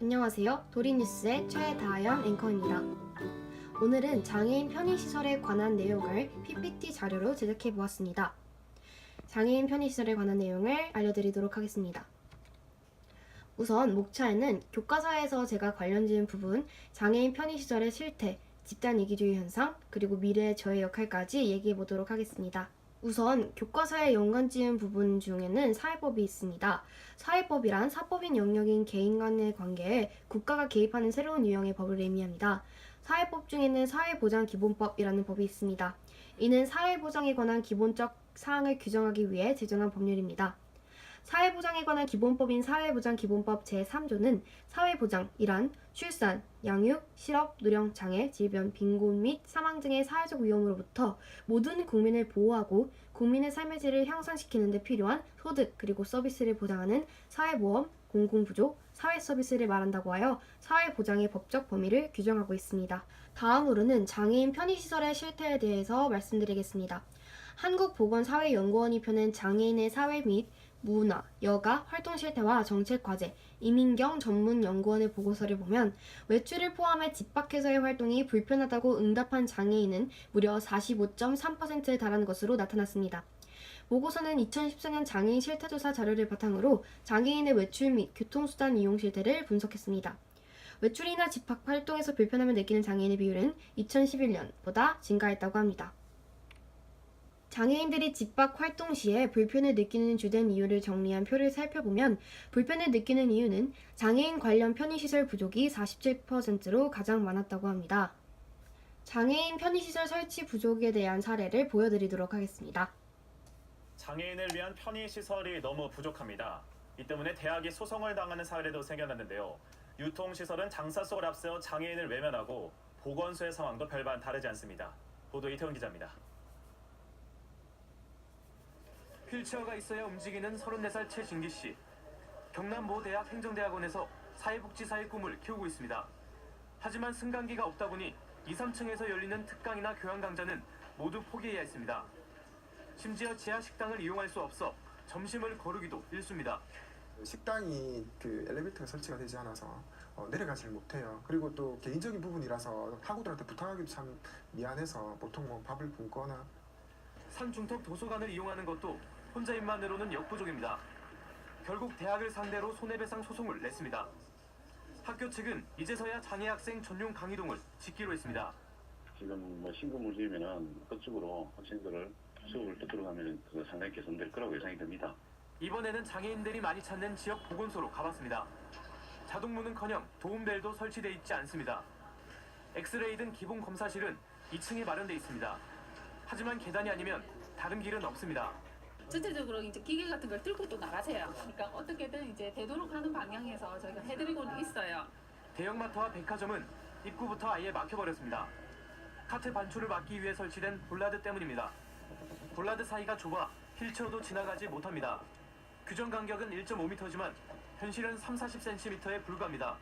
안녕하세요. 도리뉴스의 최다연 앵커입니다. 오늘은 장애인 편의시설에 관한 내용을 PPT 자료로 제작해 보았습니다. 장애인 편의시설에 관한 내용을 알려드리도록 하겠습니다. 우선 목차에는 교과서에서 제가 관련 지은 부분, 장애인 편의시설의 실태, 집단 이기주의 현상, 그리고 미래의 저의 역할까지 얘기해 보도록 하겠습니다. 우선 교과서에 연관 지은 부분 중에는 사회법이 있습니다. 사회법이란 사법인 영역인 개인 간의 관계에 국가가 개입하는 새로운 유형의 법을 의미합니다. 사회법 중에는 사회보장기본법이라는 법이 있습니다. 이는 사회보장에 관한 기본적 사항을 규정하기 위해 제정한 법률입니다. 사회보장에 관한 기본법인 사회보장기본법 제3조는 사회보장이란 출산, 양육, 실업, 누령, 장애, 질병, 빈곤 및 사망 등의 사회적 위험으로부터 모든 국민을 보호하고 국민의 삶의 질을 향상시키는 데 필요한 소득 그리고 서비스를 보장하는 사회보험, 공공부조, 사회서비스를 말한다고 하여 사회보장의 법적 범위를 규정하고 있습니다. 다음으로는 장애인 편의시설의 실태에 대해서 말씀드리겠습니다. 한국보건사회연구원이 펴낸 장애인의 사회 및 문화, 여가, 활동 실태와 정책 과제, 이민경 전문연구원의 보고서를 보면 외출을 포함해 집 밖에서의 활동이 불편하다고 응답한 장애인은 무려 45.3%에 달하는 것으로 나타났습니다. 보고서는 2014년 장애인 실태조사 자료를 바탕으로 장애인의 외출 및 교통수단 이용 실태를 분석했습니다. 외출이나 집 밖 활동에서 불편함을 느끼는 장애인의 비율은 2011년보다 증가했다고 합니다. 장애인들이 집 밖 활동 시에 불편을 느끼는 주된 이유를 정리한 표를 살펴보면 불편을 느끼는 이유는 장애인 관련 편의시설 부족이 47%로 가장 많았다고 합니다. 장애인 편의시설 설치 부족에 대한 사례를 보여드리도록 하겠습니다. 장애인을 위한 편의시설이 너무 부족합니다. 이 때문에 대학이 소송을 당하는 사례도 생겨났는데요. 유통시설은 장사속을 앞세워 장애인을 외면하고 보건소의 상황도 별반 다르지 않습니다. 보도 이태원 기자입니다. 휠체어가 있어야 움직이는 34살 최진기 씨. 경남 모 대학 행정대학원에서 사회복지사의 꿈을 키우고 있습니다. 하지만 승강기가 없다 보니 2, 3층에서 열리는 특강이나 교양 강좌는 모두 포기해야 했습니다. 심지어 지하 식당을 이용할 수 없어 점심을 거르기도 일쑤입니다. 식당이 엘리베이터가 설치가 되지 않아서 내려가지를 못해요. 그리고 또 개인적인 부분이라서 학우들한테 부탁하기도 참 미안해서 보통 밥을 굶거나. 산중턱 도서관을 이용하는 것도 혼자인만으로는 역부족입니다. 결국 대학을 상대로 손해배상 소송을 냈습니다. 학교 측은 이제서야 장애 학생 전용 강의동을 짓기로 했습니다. 지금 신고 문제면은 그쪽으로 학생들을 수업을 듣도록 하면 상당히 개선될 거라고 예상이 됩니다. 이번에는 장애인들이 많이 찾는 지역 보건소로 가봤습니다. 자동문은커녕 도움벨도 설치돼 있지 않습니다. 엑스레이 등 기본 검사실은 2층에 마련돼 있습니다. 하지만 계단이 아니면 다른 길은 없습니다. 전체적으로 이제 기계 같은 걸 들고 또 나가세요. 그러니까 어떻게든 이제 되도록 하는 방향에서 저희가 해드리고는 있어요. 대형마트와 백화점은 입구부터 아예 막혀버렸습니다. 카트 반출을 막기 위해 설치된 볼라드 때문입니다. 볼라드 사이가 좁아 휠체어도 지나가지 못합니다. 규정 간격은 1.5m지만 현실은 30-40cm에 불과합니다.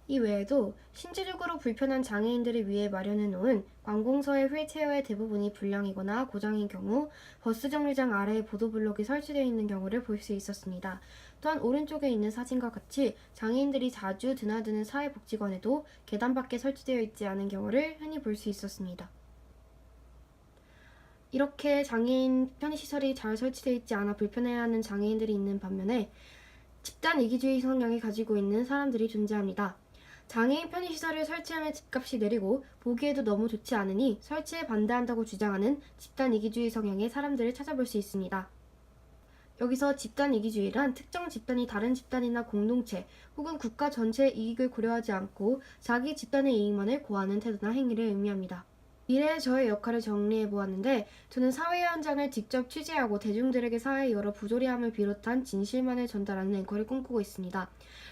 이 외에도 신체적으로 불편한 장애인들을 위해 마련해 놓은 관공서의 휠체어의 대부분이 불량이거나 고장인 경우 버스 정류장 아래에 보도블록이 설치되어 있는 경우를 볼 수 있었습니다. 또한 오른쪽에 있는 사진과 같이 장애인들이 자주 드나드는 사회복지관에도 계단 밖에 설치되어 있지 않은 경우를 흔히 볼 수 있었습니다. 이렇게 장애인 편의시설이 잘 설치되어 있지 않아 불편해하는 장애인들이 있는 반면에 집단 이기주의 성향을 가지고 있는 사람들이 존재합니다. 장애인 편의시설을 설치하면 집값이 내리고 보기에도 너무 좋지 않으니 설치에 반대한다고 주장하는 집단 이기주의 성향의 사람들을 찾아볼 수 있습니다. 여기서 집단 이기주의란 특정 집단이 다른 집단이나 공동체 혹은 국가 전체의 이익을 고려하지 않고 자기 집단의 이익만을 고하는 태도나 행위를 의미합니다. 미래의 저의 역할을 정리해 보았는데 저는 사회 현장을 직접 취재하고 대중들에게 사회의 여러 부조리함을 비롯한 진실만을 전달하는 앵커를 꿈꾸고 있습니다.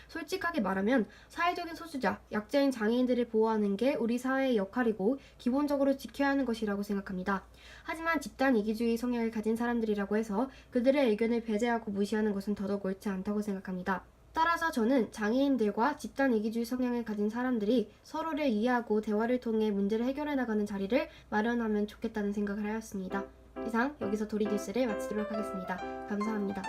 솔직하게 말하면 사회적인 소수자, 약자인 장애인들을 보호하는 게 우리 사회의 역할이고 기본적으로 지켜야 하는 것이라고 생각합니다. 하지만 집단 이기주의 성향을 가진 사람들이라고 해서 그들의 의견을 배제하고 무시하는 것은 더더욱 옳지 않다고 생각합니다. 따라서 저는 장애인들과 집단 이기주의 성향을 가진 사람들이 서로를 이해하고 대화를 통해 문제를 해결해 나가는 자리를 마련하면 좋겠다는 생각을 하였습니다. 이상 여기서 도리뉴스를 마치도록 하겠습니다. 감사합니다.